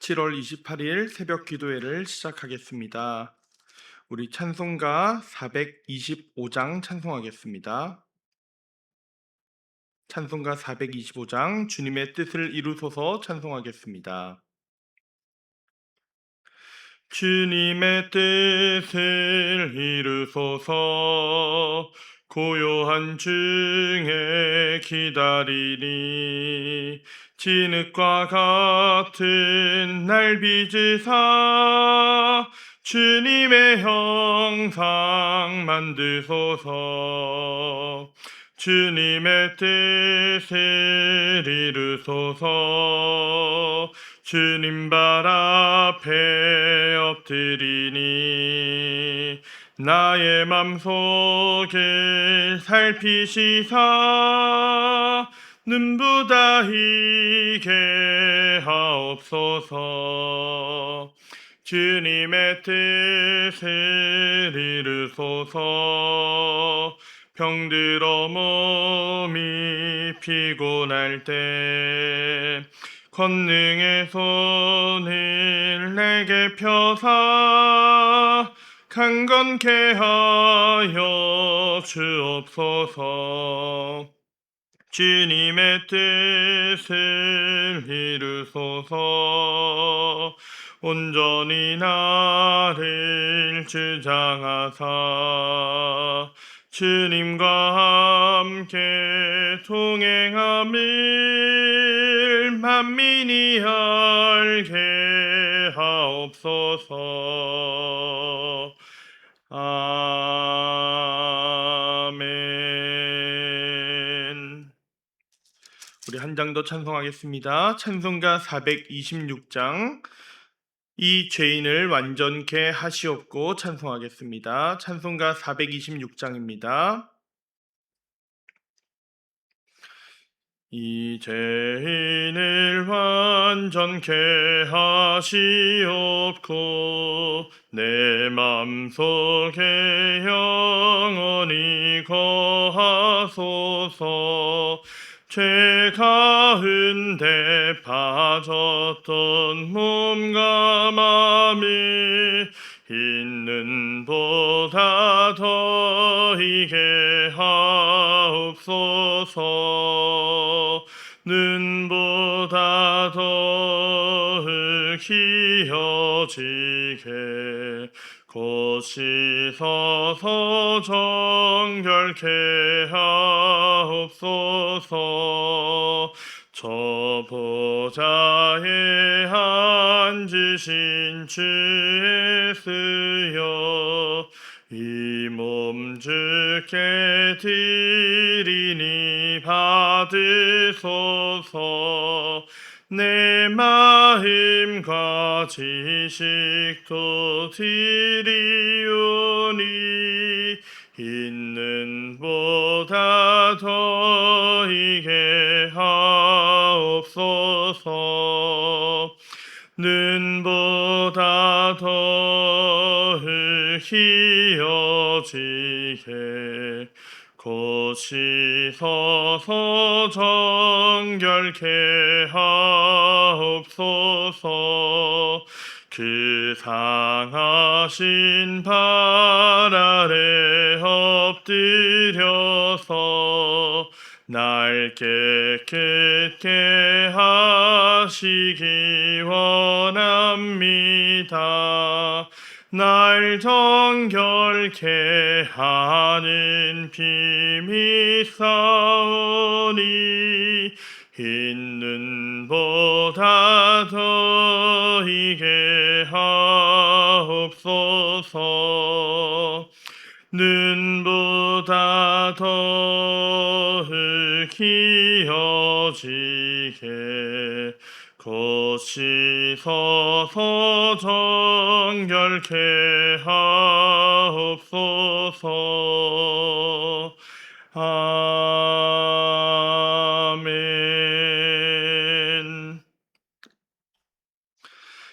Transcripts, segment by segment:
7월 28일 새벽 기도회를 시작하겠습니다. 우리 찬송가 425장 찬송하겠습니다. 찬송가 425장 주님의 뜻을 이루소서 찬송하겠습니다. 주님의 뜻을 이루소서 고요한 중에 기다리니 진흙과 같은 날 빚으사 주님의 형상 만드소서 주님의 뜻을 이루소서 주님 발 앞에 엎드리니 나의 맘속을 살피시사 눈부다히게 하옵소서 주님의 뜻을 이루소서 병들어 몸이 피곤할 때 권능의 손을 내게 펴사 강건케 하여 주옵소서 주님의 뜻을 이루소서 온전히 나를 주장하사 주님과 함께 동행함을 만민이 알게 하옵소서. 아멘. 우리 한 장 더 찬송하겠습니다. 찬송가 426장 이 죄인을 완전케 하시옵고 찬송하겠습니다. 찬송가 426장입니다. 이 죄인을 완전케 하시옵고 내 맘속에 영원히 거하소서 죄 가운데 빠졌던 몸과 마음이 있는 보다 더이게 하옵소서 눈보다 더욱 희어지게 곧 씻어서 정결케 하옵소서 저 보좌에 앉으신 주 예수여 이 몸 주께 드리니 받으소서 내 마음과 지식도 드리오니 있는 보다 더이게 하옵소서 눈보다 더욱 희어지게 곧 씻어서 정결케 하옵소서 그 상하신 발 아래 엎드려서 날 깨끗게 하시기 원합니다. 날 정결케 하는 비밀 싸우니 있는 보다 더이게 하옵소서 눈보다 더욱 희어지게 곧 씻어서 정결케 하옵소서. 아멘.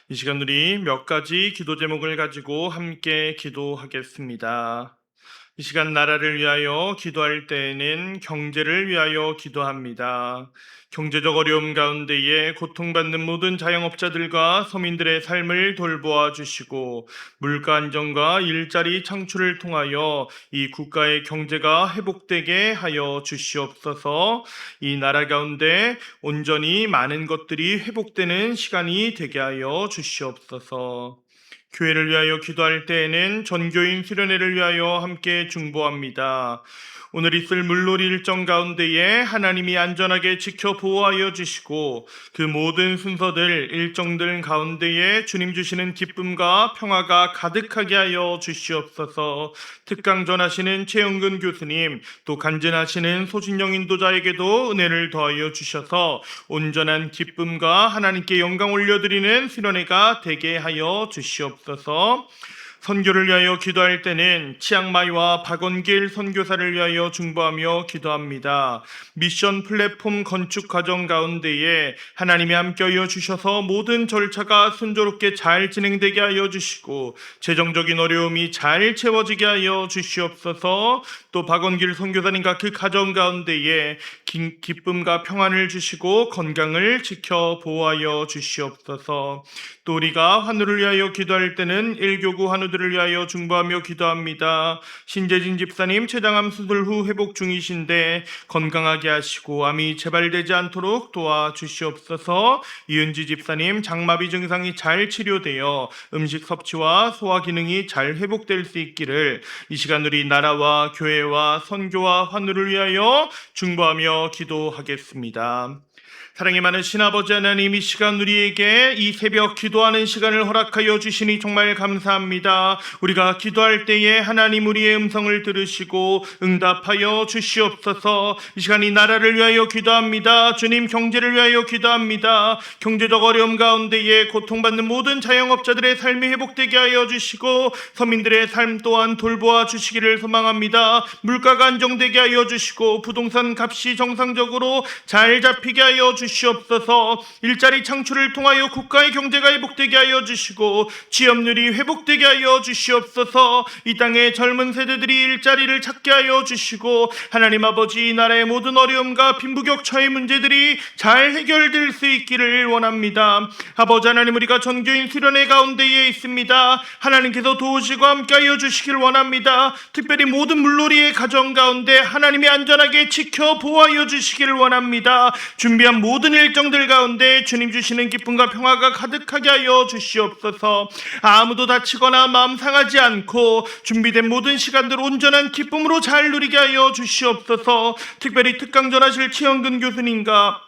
이 시간 우리 몇 가지 기도 제목을 가지고 함께 기도하겠습니다. 이 시간 나라를 위하여 기도할 때에는 경제를 위하여 기도합니다. 경제적 어려움 가운데에 고통받는 모든 자영업자들과 서민들의 삶을 돌보아 주시고 물가 안정과 일자리 창출을 통하여 이 국가의 경제가 회복되게 하여 주시옵소서. 이 나라 가운데 온전히 많은 것들이 회복되는 시간이 되게 하여 주시옵소서. 교회를 위하여 기도할 때에는 전교인 수련회를 위하여 함께 중보합니다. 오늘 있을 물놀이 일정 가운데에 하나님이 안전하게 지켜 보호하여 주시고 그 모든 순서들 일정들 가운데에 주님 주시는 기쁨과 평화가 가득하게 하여 주시옵소서. 특강 전하시는 최영근 교수님 또 간증하시는 소진영 인도자에게도 은혜를 더하여 주셔서 온전한 기쁨과 하나님께 영광 올려드리는 수련회가 되게 하여 주시옵소서. 선교를 위하여 기도할 때는 치앙마이와 박원길 선교사를 위하여 중보하며 기도합니다. 미션 플랫폼 건축 과정 가운데에 하나님이 함께하여 주셔서 모든 절차가 순조롭게 잘 진행되게 하여 주시고 재정적인 어려움이 잘 채워지게 하여 주시옵소서. 또 박원길 선교사님과 그 가정 가운데에 기쁨과 평안을 주시고 건강을 지켜 보호하여 주시옵소서. 또 우리가 환우를 위하여 기도할 때는 일교구 환우들을 위하여 중보하며 기도합니다. 신재진 집사님 췌장암 수술 후 회복 중이신데 건강하게 하시고 암이 재발되지 않도록 도와주시옵소서. 이은지 집사님 장마비 증상이 잘 치료되어 음식 섭취와 소화 기능이 잘 회복될 수 있기를 이 시간 우리 나라와 교회와 선교와 환우를 위하여 중보하며 기도하겠습니다. 사랑이 많으신 아버지 하나님, 이 시간 우리에게 이 새벽 기도하는 시간을 허락하여 주시니 정말 감사합니다. 우리가 기도할 때에 하나님 우리의 음성을 들으시고 응답하여 주시옵소서. 이 시간 이 나라를 위하여 기도합니다. 주님 경제를 위하여 기도합니다. 경제적 어려움 가운데에 고통받는 모든 자영업자들의 삶이 회복되게 하여 주시고 서민들의 삶 또한 돌보아 주시기를 소망합니다. 물가가 안정되게 하여 주시고 부동산 값이 정상적으로 잘 잡히게 하여 주시옵소서. 일자리 창출을 통하여 국가의 경제가 회복되게 하여 주시고 취업률이 회복되게 하여 주시옵소서. 이 땅의 젊은 세대들이 일자리를 찾게 하여 주시고 하나님 아버지, 이 나라의 모든 어려움과 빈부격차의 문제들이 잘 해결될 수 있기를 원합니다. 아버지 하나님, 우리가 전교인 수련회 가운데에 있습니다. 하나님께서 도우시고 함께하여 주시길 원합니다. 특별히 모든 물놀이의 가정 가운데 하나님이 안전하게 지켜 보호하여 주시기를 원합니다. 준비한 모든 일정들 가운데 주님 주시는 기쁨과 평화가 가득하게 하여 주시옵소서. 아무도 다치거나 마음 상하지 않고 준비된 모든 시간들 온전한 기쁨으로 잘 누리게 하여 주시옵소서. 특별히 특강 전하실 최영근 교수님과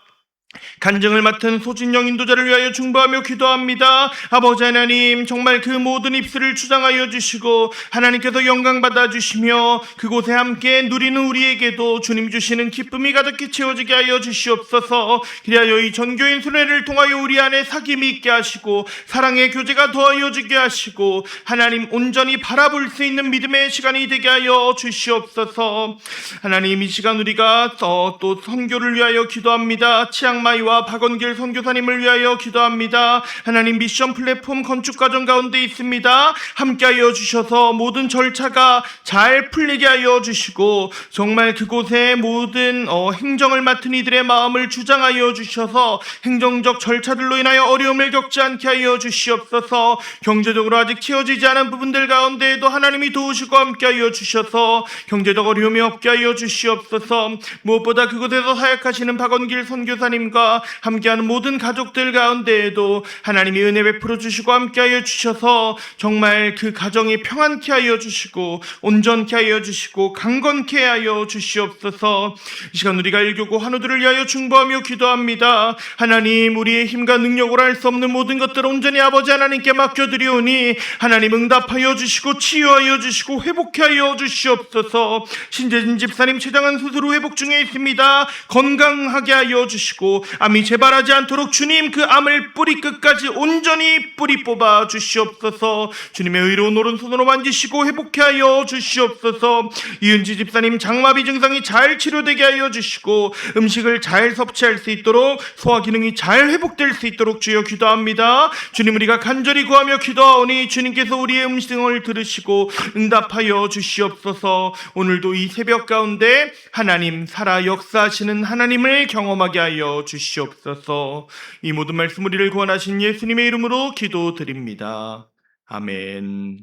간증을 맡은 소진영 인도자를 위하여 중보하며 기도합니다. 아버지 하나님, 정말 그 모든 입술을 주장하여 주시고 하나님께서 영광 받아 주시며 그곳에 함께 누리는 우리에게도 주님 주시는 기쁨이 가득히 채워지게 하여 주시옵소서. 그리하여 이 전교인 수련회를 통하여 우리 안에 사귐이 있게 하시고 사랑의 교제가 더하여지게 하시고 하나님 온전히 바라볼 수 있는 믿음의 시간이 되게 하여 주시옵소서. 하나님, 이 시간 우리가 또 선교를 위하여 기도합니다. 치앙마이와 박원길 선교사님을 위하여 기도합니다. 하나님, 미션 플랫폼 건축 과정 가운데 있습니다. 함께하여 주셔서 모든 절차가 잘 풀리게 하여 주시고 정말 그곳에 모든 행정을 맡은 이들의 마음을 주장하여 주셔서 행정적 절차들로 인하여 어려움을 겪지 않게 하여 주시옵소서. 경제적으로 아직 채워지지 않은 부분들 가운데에도 하나님이 도우시고 함께하여 주셔서 경제적 어려움이 없게 하여 주시옵소서. 무엇보다 그곳에서 사역하시는 박원길 선교사님과 함께하는 모든 가족들 가운데에도 하나님이 은혜 베풀어 주시고 함께하여 주셔서 정말 그 가정이 평안케 하여 주시고 온전케 하여 주시고 강건케 하여 주시옵소서. 이 시간 우리가 일교구 환우들을 위하여 중보하며 기도합니다. 하나님, 우리의 힘과 능력으로 할 수 없는 모든 것들을 온전히 아버지 하나님께 맡겨드리오니 하나님 응답하여 주시고 치유하여 주시고 회복케 하여 주시옵소서. 신재진 집사님 췌장암 수술 후 회복 중에 있습니다. 건강하게 하여 주시고 주시고 암이 재발하지 않도록 주님 그 암을 뿌리 끝까지 온전히 뿌리 뽑아 주시옵소서. 주님의 의로운 오른손으로 만지시고 회복케 하여 주시옵소서. 이은지 집사님 장마비 증상이 잘 치료되게 하여 주시고 음식을 잘 섭취할 수 있도록 소화 기능이 잘 회복될 수 있도록 주여 기도합니다. 주님, 우리가 간절히 구하며 기도하오니 주님께서 우리의 음성을 들으시고 응답하여 주시옵소서. 오늘도 이 새벽 가운데 하나님 살아 역사하시는 하나님을 경험하게 하여 주시옵소서. 이 모든 말씀 우리를 구원하신 예수님의 이름으로 기도드립니다. 아멘.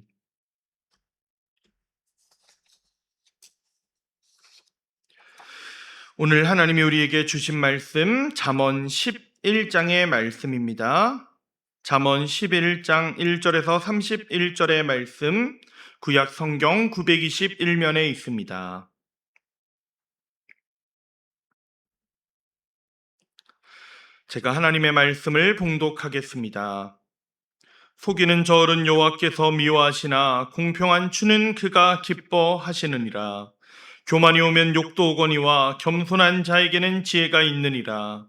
오늘 하나님이 우리에게 주신 말씀 잠언 11장의 말씀입니다. 잠언 11장 1절에서 31절의 말씀, 구약 성경 921면에 있습니다. 제가 하나님의 말씀을 봉독하겠습니다. 속이는 저어른 여호와께서 미워하시나 공평한 추는 그가 기뻐하시느니라. 교만이 오면 욕도 오거니와 겸손한 자에게는 지혜가 있느니라.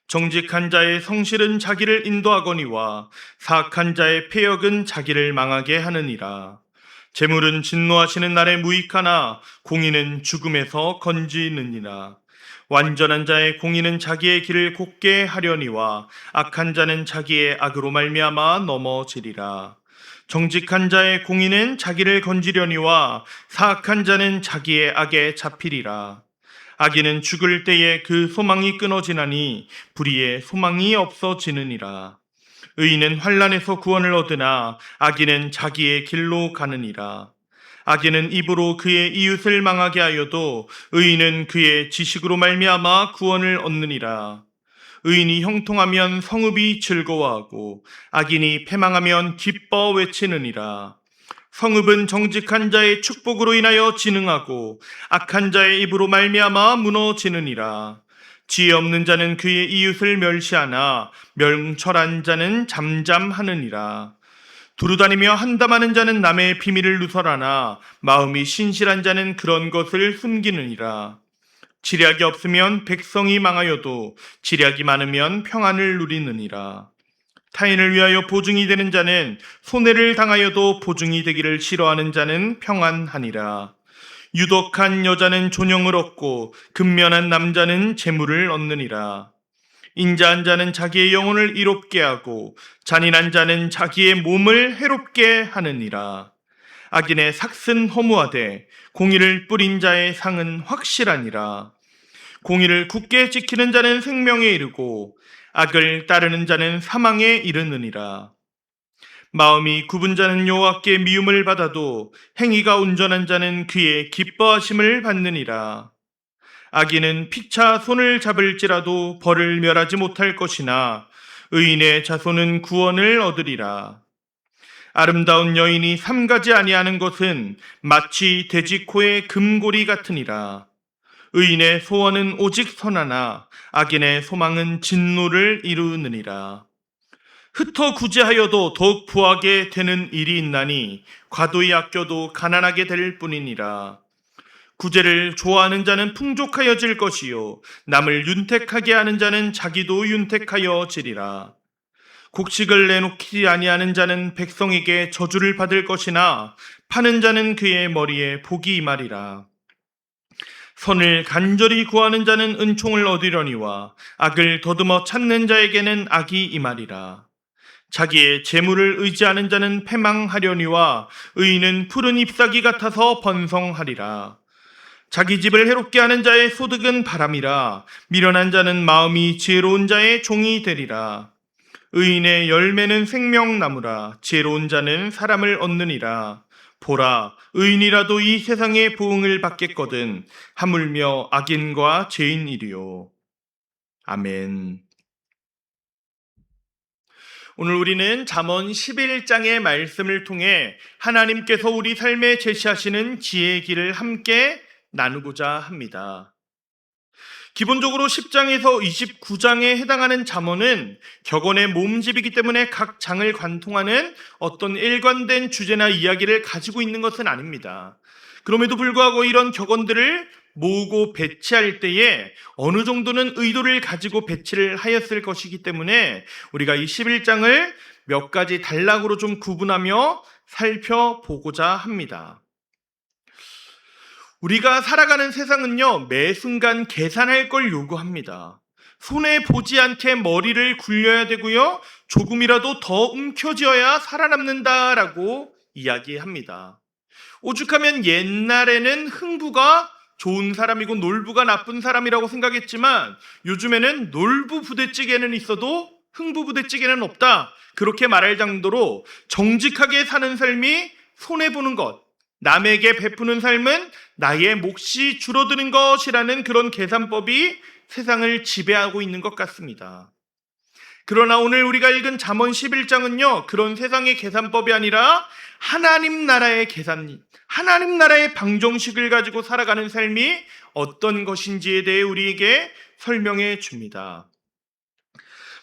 정직한 자의 성실은 자기를 인도하거니와 사악한 자의 패역은 자기를 망하게 하느니라. 재물은 진노하시는 날에 무익하나 공의는 죽음에서 건지느니라. 완전한 자의 공의는 자기의 길을 곧게 하려니와 악한 자는 자기의 악으로 말미암아 넘어지리라. 정직한 자의 공의는 자기를 건지려니와 사악한 자는 자기의 악에 잡히리라. 악인은 죽을 때에 그 소망이 끊어지나니 불의의 소망이 없어지느니라. 의인은 환난에서 구원을 얻으나 악인은 자기의 길로 가느니라. 악인은 입으로 그의 이웃을 망하게 하여도 의인은 그의 지식으로 말미암아 구원을 얻느니라. 의인이 형통하면 성읍이 즐거워하고 악인이 패망하면 기뻐 외치느니라. 성읍은 정직한 자의 축복으로 인하여 진흥하고 악한 자의 입으로 말미암아 무너지느니라. 지혜 없는 자는 그의 이웃을 멸시하나 명철한 자는 잠잠하느니라. 두루다니며 한담하는 자는 남의 비밀을 누설하나 마음이 신실한 자는 그런 것을 숨기느니라. 지략이 없으면 백성이 망하여도 지략이 많으면 평안을 누리느니라. 타인을 위하여 보증이 되는 자는 손해를 당하여도 보증이 되기를 싫어하는 자는 평안하니라. 유독한 여자는 존영을 얻고 근면한 남자는 재물을 얻느니라. 인자한 자는 자기의 영혼을 이롭게 하고 잔인한 자는 자기의 몸을 해롭게 하느니라. 악인의 삭은 허무하되 공의를 뿌린 자의 상은 확실하니라. 공의를 굳게 지키는 자는 생명에 이르고 악을 따르는 자는 사망에 이르느니라. 마음이 굽은 자는 여호와께 미움을 받아도 행위가 온전한 자는 그의 기뻐하심을 받느니라. 악인은 피차 손을 잡을지라도 벌을 멸하지 못할 것이나 의인의 자손은 구원을 얻으리라. 아름다운 여인이 삼가지 아니하는 것은 마치 돼지 코의 금고리 같으니라. 의인의 소원은 오직 선하나 악인의 소망은 진노를 이루느니라. 흩어 구제하여도 더욱 부하게 되는 일이 있나니 과도히 아껴도 가난하게 될 뿐이니라. 구제를 좋아하는 자는 풍족하여질 것이요 남을 윤택하게 하는 자는 자기도 윤택하여지리라. 곡식을 내놓지 아니하는 자는 백성에게 저주를 받을 것이나 파는 자는 그의 머리에 복이 임하리라. 선을 간절히 구하는 자는 은총을 얻으려니와 악을 더듬어 찾는 자에게는 악이 임하리라. 자기의 재물을 의지하는 자는 패망하려니와 의인은 푸른 잎사귀 같아서 번성하리라. 자기 집을 해롭게 하는 자의 소득은 바람이라. 미련한 자는 마음이 지혜로운 자의 종이 되리라. 의인의 열매는 생명나무라. 지혜로운 자는 사람을 얻느니라. 보라, 의인이라도 이 세상의 부흥을 받겠거든 하물며 악인과 죄인이리요. 아멘. 오늘 우리는 잠언 11장의 말씀을 통해 하나님께서 우리 삶에 제시하시는 지혜의 길을 함께 나누고자 합니다. 기본적으로 10장에서 29장에 해당하는 잠언은 격언의 모음집이기 때문에 각 장을 관통하는 어떤 일관된 주제나 이야기를 가지고 있는 것은 아닙니다. 그럼에도 불구하고 이런 격언들을 모으고 배치할 때에 어느 정도는 의도를 가지고 배치를 하였을 것이기 때문에 우리가 이 11장을 몇 가지 단락으로 좀 구분하며 살펴보고자 합니다. 우리가 살아가는 세상은요, 매 순간 계산할 걸 요구합니다. 손해 보지 않게 머리를 굴려야 되고요, 조금이라도 더 움켜쥐어야 살아남는다라고 이야기합니다. 오죽하면 옛날에는 흥부가 좋은 사람이고 놀부가 나쁜 사람이라고 생각했지만 요즘에는 놀부 부대찌개는 있어도 흥부 부대찌개는 없다, 그렇게 말할 정도로 정직하게 사는 삶이 손해보는 것, 남에게 베푸는 삶은 나의 몫이 줄어드는 것이라는 그런 계산법이 세상을 지배하고 있는 것 같습니다. 그러나 오늘 우리가 읽은 잠언 11장은요, 그런 세상의 계산법이 아니라 하나님 나라의 계산, 하나님 나라의 방정식을 가지고 살아가는 삶이 어떤 것인지에 대해 우리에게 설명해 줍니다.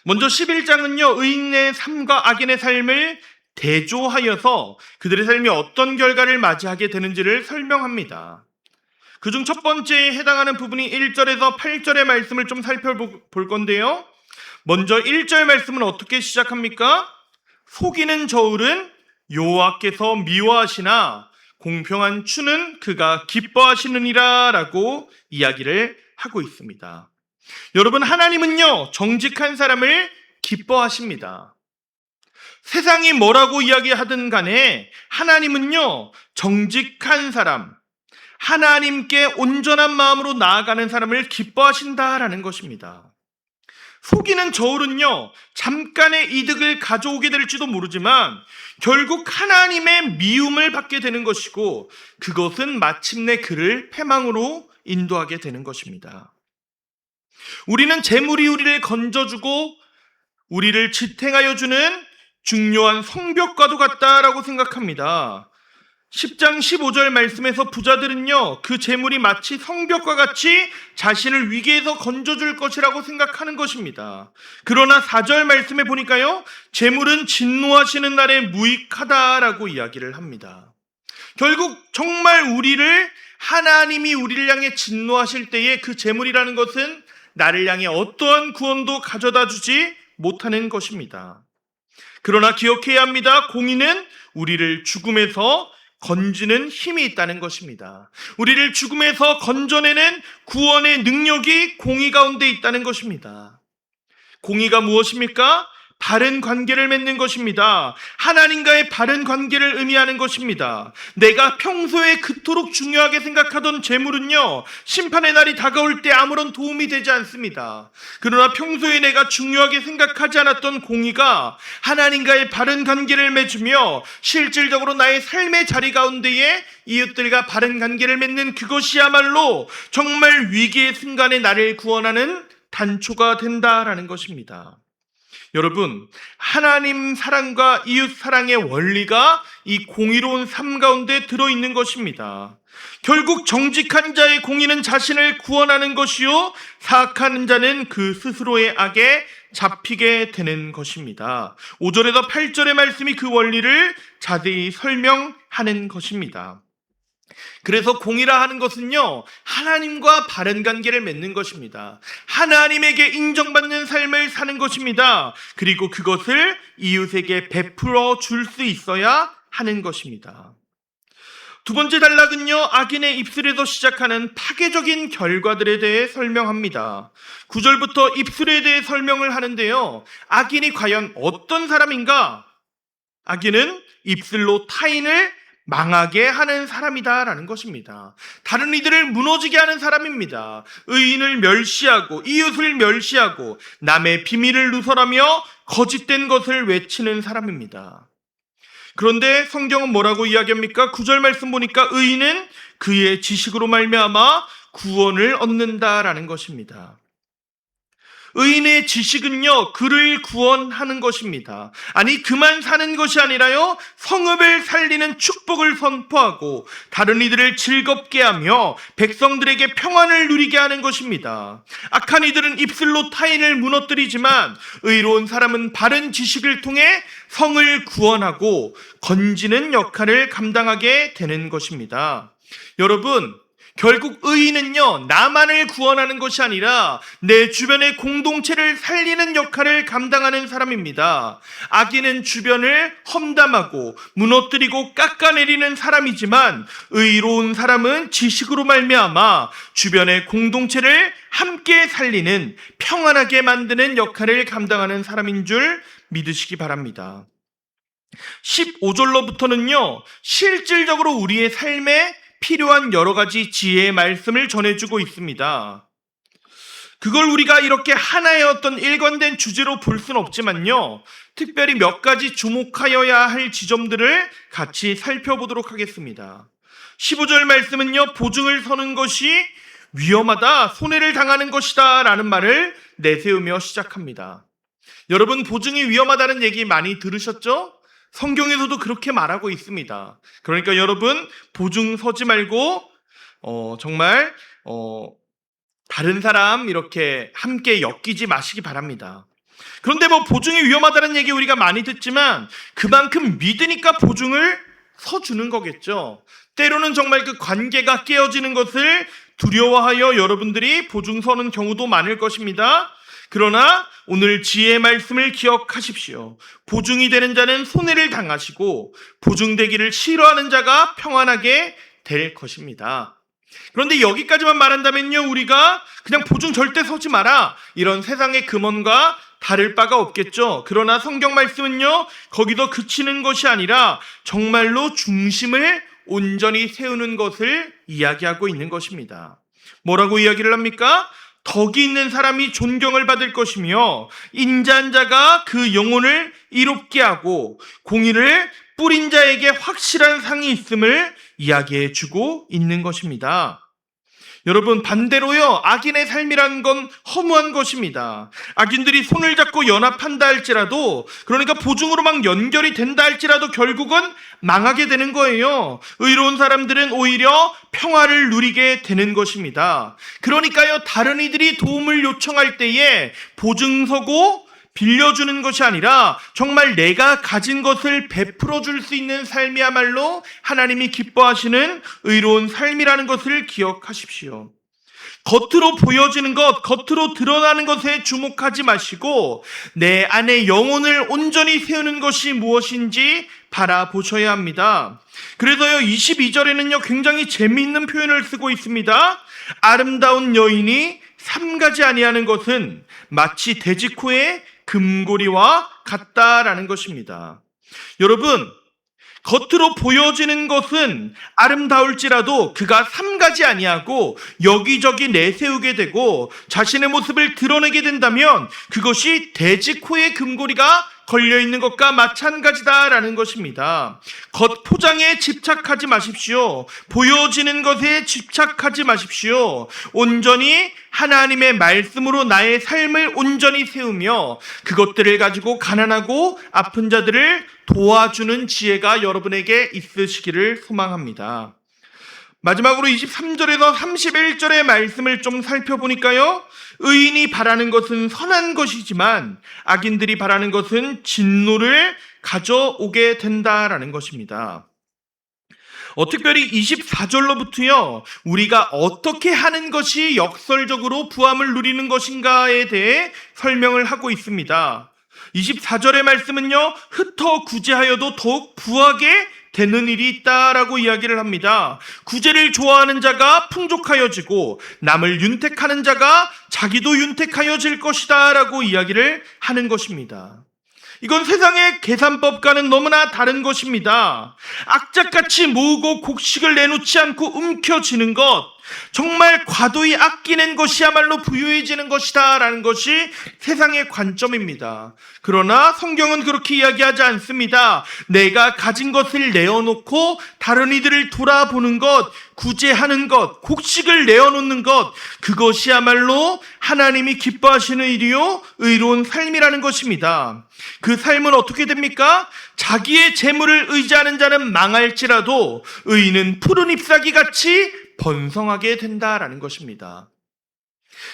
먼저 11장은요, 의인의 삶과 악인의 삶을 대조하여서 그들의 삶이 어떤 결과를 맞이하게 되는지를 설명합니다. 그중 첫 번째에 해당하는 부분이 1절에서 8절의 말씀을 좀 살펴볼 건데요. 먼저 1절 말씀은 어떻게 시작합니까? 속이는 저울은 여호와께서 미워하시나 공평한 추는 그가 기뻐하시느니라 라고 이야기를 하고 있습니다. 여러분, 하나님은요, 정직한 사람을 기뻐하십니다. 세상이 뭐라고 이야기하든 간에 하나님은요, 정직한 사람, 하나님께 온전한 마음으로 나아가는 사람을 기뻐하신다라는 것입니다. 속이는 저울은요, 잠깐의 이득을 가져오게 될지도 모르지만 결국 하나님의 미움을 받게 되는 것이고, 그것은 마침내 그를 패망으로 인도하게 되는 것입니다. 우리는 재물이 우리를 건져주고 우리를 지탱하여 주는 중요한 성벽과도 같다라고 생각합니다. 10장 15절 말씀에서 부자들은요, 그 재물이 마치 성벽과 같이 자신을 위기에서 건져줄 것이라고 생각하는 것입니다. 그러나 4절 말씀에 보니까요, 재물은 진노하시는 날에 무익하다라고 이야기를 합니다. 결국 정말 하나님이 우리를 향해 진노하실 때에 그 재물이라는 것은 나를 향해 어떠한 구원도 가져다 주지 못하는 것입니다. 그러나 기억해야 합니다. 공의는 우리를 죽음에서 건지는 힘이 있다는 것입니다. 우리를 죽음에서 건져내는 구원의 능력이 공의 가운데 있다는 것입니다. 공의가 무엇입니까? 바른 관계를 맺는 것입니다. 하나님과의 바른 관계를 의미하는 것입니다. 내가 평소에 그토록 중요하게 생각하던 재물은요, 심판의 날이 다가올 때 아무런 도움이 되지 않습니다. 그러나 평소에 내가 중요하게 생각하지 않았던 공의가 하나님과의 바른 관계를 맺으며 실질적으로 나의 삶의 자리 가운데에 이웃들과 바른 관계를 맺는 그것이야말로 정말 위기의 순간에 나를 구원하는 단초가 된다라는 것입니다. 여러분, 하나님 사랑과 이웃 사랑의 원리가 이 공의로운 삶 가운데 들어있는 것입니다. 결국 정직한 자의 공의는 자신을 구원하는 것이요, 사악한 자는 그 스스로의 악에 잡히게 되는 것입니다. 5절에서 8절의 말씀이 그 원리를 자세히 설명하는 것입니다. 그래서 공의라 하는 것은요, 하나님과 바른 관계를 맺는 것입니다. 하나님에게 인정받는 삶을 사는 것입니다. 그리고 그것을 이웃에게 베풀어 줄 수 있어야 하는 것입니다. 두 번째 단락은요, 악인의 입술에서 시작하는 파괴적인 결과들에 대해 설명합니다. 9절부터 입술에 대해 설명을 하는데요, 악인이 과연 어떤 사람인가? 악인은 입술로 타인을 망하게 하는 사람이다라는 것입니다. 다른 이들을 무너지게 하는 사람입니다. 의인을 멸시하고 이웃을 멸시하고 남의 비밀을 누설하며 거짓된 것을 외치는 사람입니다. 그런데 성경은 뭐라고 이야기합니까? 9절 말씀 보니까 의인은 그의 지식으로 말미암아 구원을 얻는다라는 것입니다. 의인의 지식은요, 그를 구원하는 것입니다. 아니, 그만 사는 것이 아니라요, 성읍을 살리는 축복을 선포하고 다른 이들을 즐겁게 하며 백성들에게 평안을 누리게 하는 것입니다. 악한 이들은 입술로 타인을 무너뜨리지만 의로운 사람은 바른 지식을 통해 성을 구원하고 건지는 역할을 감당하게 되는 것입니다. 여러분, 결국 의인은요, 나만을 구원하는 것이 아니라 내 주변의 공동체를 살리는 역할을 감당하는 사람입니다. 악인은 주변을 험담하고 무너뜨리고 깎아내리는 사람이지만 의로운 사람은 지식으로 말미암아 주변의 공동체를 함께 살리는, 평안하게 만드는 역할을 감당하는 사람인 줄 믿으시기 바랍니다. 15절로부터는요, 실질적으로 우리의 삶에 필요한 여러 가지 지혜의 말씀을 전해주고 있습니다. 그걸 우리가 이렇게 하나의 어떤 일관된 주제로 볼 수는 없지만요, 특별히 몇 가지 주목하여야 할 지점들을 같이 살펴보도록 하겠습니다. 15절 말씀은요, 보증을 서는 것이 위험하다, 손해를 당하는 것이다 라는 말을 내세우며 시작합니다. 여러분, 보증이 위험하다는 얘기 많이 들으셨죠? 성경에서도 그렇게 말하고 있습니다. 그러니까 여러분, 보증 서지 말고 정말 다른 사람 이렇게 함께 엮이지 마시기 바랍니다. 그런데 보증이 위험하다는 얘기 우리가 많이 듣지만 그만큼 믿으니까 보증을 서주는 거겠죠. 때로는 정말 그 관계가 깨어지는 것을 두려워하여 여러분들이 보증 서는 경우도 많을 것입니다. 그러나 오늘 지혜의 말씀을 기억하십시오. 보증이 되는 자는 손해를 당하시고 보증되기를 싫어하는 자가 평안하게 될 것입니다. 그런데 여기까지만 말한다면요, 우리가 그냥 보증 절대 서지 마라, 이런 세상의 금원과 다를 바가 없겠죠. 그러나 성경 말씀은요, 거기서 그치는 것이 아니라 정말로 중심을 온전히 세우는 것을 이야기하고 있는 것입니다. 뭐라고 이야기를 합니까? 덕이 있는 사람이 존경을 받을 것이며 인자한 자가 그 영혼을 이롭게 하고 공의를 뿌린 자에게 확실한 상이 있음을 이야기해 주고 있는 것입니다. 여러분, 반대로요, 악인의 삶이라는 건 허무한 것입니다. 악인들이 손을 잡고 연합한다 할지라도, 그러니까 보증으로 막 연결이 된다 할지라도 결국은 망하게 되는 거예요. 의로운 사람들은 오히려 평화를 누리게 되는 것입니다. 그러니까요, 다른 이들이 도움을 요청할 때에 보증 서고 빌려주는 것이 아니라 정말 내가 가진 것을 베풀어 줄 수 있는 삶이야말로 하나님이 기뻐하시는 의로운 삶이라는 것을 기억하십시오. 겉으로 보여지는 것, 겉으로 드러나는 것에 주목하지 마시고 내 안에 영혼을 온전히 세우는 것이 무엇인지 바라보셔야 합니다. 그래서요, 22절에는요, 굉장히 재미있는 표현을 쓰고 있습니다. 아름다운 여인이 삼가지 아니하는 것은 마치 돼지코의 금고리와 같다라는 것입니다. 여러분, 겉으로 보여지는 것은 아름다울지라도 그가 삼가지 아니하고 여기저기 내세우게 되고 자신의 모습을 드러내게 된다면 그것이 돼지코의 금고리가 걸려있는 것과 마찬가지다라는 것입니다. 겉 포장에 집착하지 마십시오. 보여지는 것에 집착하지 마십시오. 온전히 하나님의 말씀으로 나의 삶을 온전히 세우며 그것들을 가지고 가난하고 아픈 자들을 도와주는 지혜가 여러분에게 있으시기를 소망합니다. 마지막으로 23절에서 31절의 말씀을 좀 살펴보니까요, 의인이 바라는 것은 선한 것이지만 악인들이 바라는 것은 진노를 가져오게 된다라는 것입니다. 특별히 24절로부터요, 우리가 어떻게 하는 것이 역설적으로 부함을 누리는 것인가에 대해 설명을 하고 있습니다. 24절의 말씀은요, 흩어 구제하여도 더욱 부하게 되는 일이 있다라고 이야기를 합니다. 구제를 좋아하는 자가 풍족하여지고 남을 윤택하는 자가 자기도 윤택하여질 것이다 라고 이야기를 하는 것입니다. 이건 세상의 계산법과는 너무나 다른 것입니다. 악착같이 모으고 곡식을 내놓지 않고 움켜쥐는 것, 정말 과도히 아끼는 것이야말로 부유해지는 것이다 라는 것이 세상의 관점입니다. 그러나 성경은 그렇게 이야기하지 않습니다. 내가 가진 것을 내어놓고 다른 이들을 돌아보는 것, 구제하는 것, 곡식을 내어놓는 것, 그것이야말로 하나님이 기뻐하시는 일이요 의로운 삶이라는 것입니다. 그 삶은 어떻게 됩니까? 자기의 재물을 의지하는 자는 망할지라도 의인은 푸른 잎사귀 같이 번성하게 된다라는 것입니다.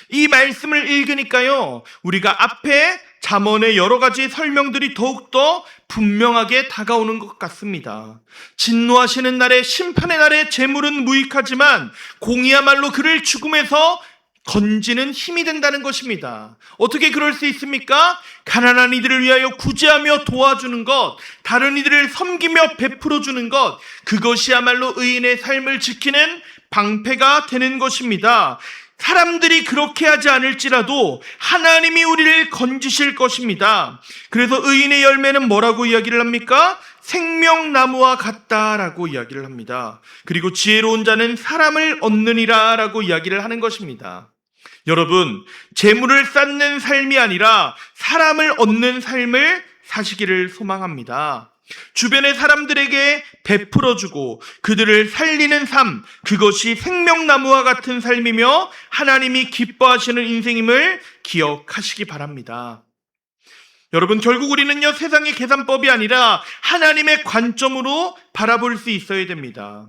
이 말씀을 읽으니까요, 우리가 앞에 잠언의 여러 가지 설명들이 더욱더 분명하게 다가오는 것 같습니다. 진노하시는 날에, 심판의 날에 재물은 무익하지만 공의야말로 그를 죽음에서 건지는 힘이 된다는 것입니다. 어떻게 그럴 수 있습니까? 가난한 이들을 위하여 구제하며 도와주는 것, 다른 이들을 섬기며 베풀어 주는 것, 그것이야말로 의인의 삶을 지키는 방패가 되는 것입니다. 사람들이 그렇게 하지 않을지라도 하나님이 우리를 건지실 것입니다. 그래서 의인의 열매는 뭐라고 이야기를 합니까? 생명나무와 같다라고 이야기를 합니다. 그리고 지혜로운 자는 사람을 얻느니라 라고 이야기를 하는 것입니다. 여러분, 재물을 쌓는 삶이 아니라 사람을 얻는 삶을 사시기를 소망합니다. 주변의 사람들에게 베풀어주고 그들을 살리는 삶, 그것이 생명나무와 같은 삶이며 하나님이 기뻐하시는 인생임을 기억하시기 바랍니다. 여러분, 결국 우리는요, 세상의 계산법이 아니라 하나님의 관점으로 바라볼 수 있어야 됩니다.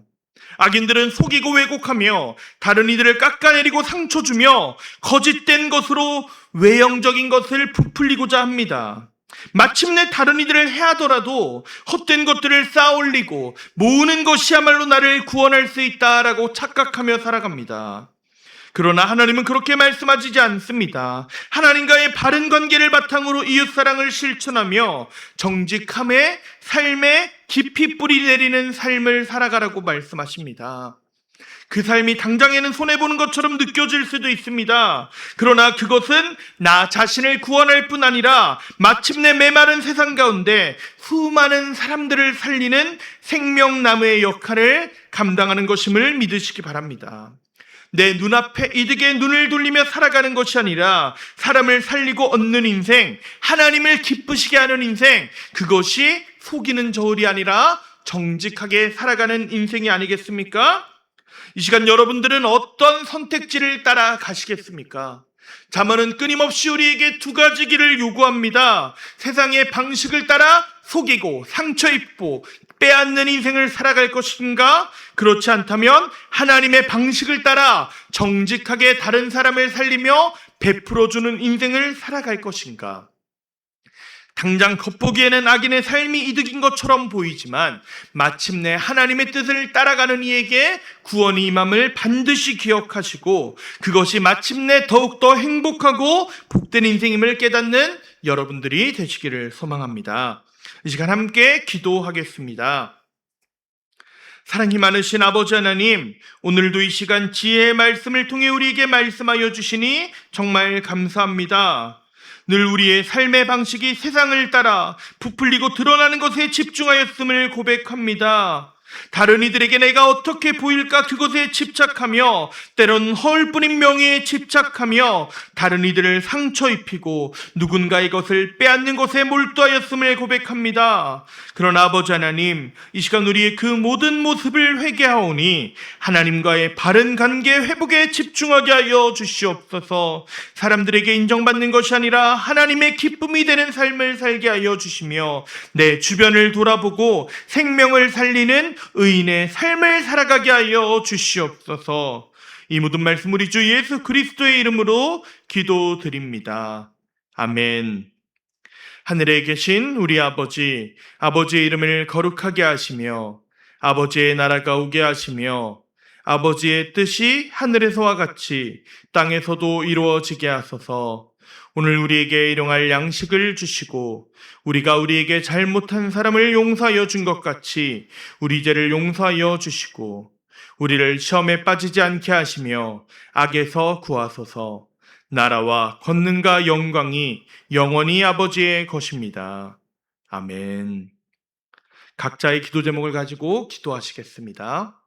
악인들은 속이고 왜곡하며 다른 이들을 깎아내리고 상처 주며 거짓된 것으로 외형적인 것을 부풀리고자 합니다. 마침내 다른 이들을 해하더라도 헛된 것들을 쌓아올리고 모으는 것이야말로 나를 구원할 수 있다라고 착각하며 살아갑니다. 그러나 하나님은 그렇게 말씀하시지 않습니다. 하나님과의 바른 관계를 바탕으로 이웃사랑을 실천하며 정직함의 삶에 깊이 뿌리 내리는 삶을 살아가라고 말씀하십니다. 그 삶이 당장에는 손해보는 것처럼 느껴질 수도 있습니다. 그러나 그것은 나 자신을 구원할 뿐 아니라 마침내 메마른 세상 가운데 수많은 사람들을 살리는 생명나무의 역할을 감당하는 것임을 믿으시기 바랍니다. 내 눈앞에 이득에 눈을 돌리며 살아가는 것이 아니라 사람을 살리고 얻는 인생, 하나님을 기쁘시게 하는 인생, 그것이 속이는 저울이 아니라 정직하게 살아가는 인생이 아니겠습니까? 이 시간 여러분들은 어떤 선택지를 따라 가시겠습니까? 잠언은 끊임없이 우리에게 두 가지 길을 요구합니다. 세상의 방식을 따라 속이고 상처 입고 빼앗는 인생을 살아갈 것인가? 그렇지 않다면 하나님의 방식을 따라 정직하게 다른 사람을 살리며 베풀어주는 인생을 살아갈 것인가? 당장 겉보기에는 악인의 삶이 이득인 것처럼 보이지만 마침내 하나님의 뜻을 따라가는 이에게 구원이 임함을 반드시 기억하시고 그것이 마침내 더욱더 행복하고 복된 인생임을 깨닫는 여러분들이 되시기를 소망합니다. 이 시간 함께 기도하겠습니다. 사랑이 많으신 아버지 하나님, 오늘도 이 시간 지혜의 말씀을 통해 우리에게 말씀하여 주시니 정말 감사합니다. 늘 우리의 삶의 방식이 세상을 따라 부풀리고 드러나는 것에 집중하였음을 고백합니다. 다른 이들에게 내가 어떻게 보일까 그것에 집착하며 때론 허울뿐인 명예에 집착하며 다른 이들을 상처 입히고 누군가의 것을 빼앗는 것에 몰두하였음을 고백합니다. 그러나 아버지 하나님, 이 시간 우리의 그 모든 모습을 회개하오니 하나님과의 바른 관계 회복에 집중하게 하여 주시옵소서. 사람들에게 인정받는 것이 아니라 하나님의 기쁨이 되는 삶을 살게 하여 주시며 내 주변을 돌아보고 생명을 살리는 의인의 삶을 살아가게 하여 주시옵소서. 이 모든 말씀 우리 주 예수 그리스도의 이름으로 기도드립니다. 아멘. 하늘에 계신 우리 아버지, 아버지의 이름을 거룩하게 하시며 아버지의 나라가 오게 하시며 아버지의 뜻이 하늘에서와 같이 땅에서도 이루어지게 하소서. 오늘 우리에게 일용할 양식을 주시고 우리가 우리에게 잘못한 사람을 용서하여 준 것 같이 우리 죄를 용서하여 주시고 우리를 시험에 빠지지 않게 하시며 악에서 구하소서. 나라와 권능과 영광이 영원히 아버지의 것입니다. 아멘. 각자의 기도 제목을 가지고 기도하시겠습니다.